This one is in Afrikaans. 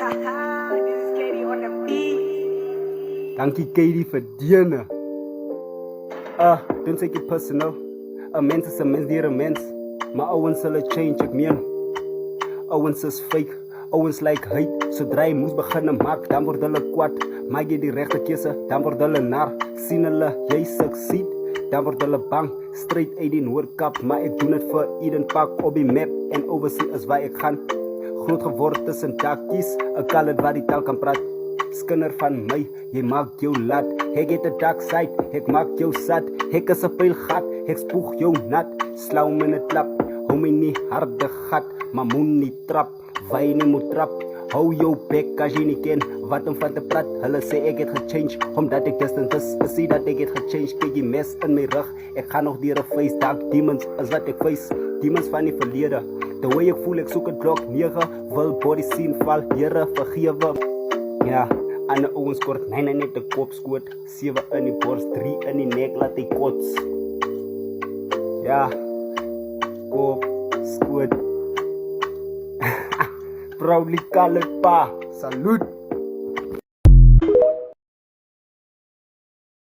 This is Katie on the beat. Dankie Katie vir diene. Don't take it personal. 'n Mens is 'n mens deur 'n mens. Maar ouens hulle change ek meen. Ouens is fake. Ouens like hate. Sodra jy moes begin maak, dan word hulle kwaad. Maak jy die regte keuse, dan word hulle nar. Sien hulle jy succeed, dan word hulle bang. Straight uit die Noordkap, maar ek doen dit vir Eden Park op die map en oversee is waar ek gaan. Groot geword tussen takkies, 'n kalet wat die taal kan praat. Skinner van my, jy maak jou laat. Ek het 'n dark side, ek maak jou sad. Ek is 'n veel gat, ek spoeg jou nat. Slau my in 'n klap, hou my nie harde gat, maar moen nie trap, waar jy nie moet trap. Hou jou bek as jy nie ken wat om van te praat. Hulle sê ek het gechange, omdat ek distant is. Sê dat ek het gechange, kyk die mes in my rug. Ek gaan nog deur 'n face, dark demons is wat ek face. Demons van die verlede, the way ek voel, ek soek 'n klok 9. Wil body scene val, Here vergewe. Ja, ander ouens kort 9 net 'n kop skoot, 7 in die bors, 3 in die nek, laat hy kots. Ja, kop skoot. Proudly colored pa, salute.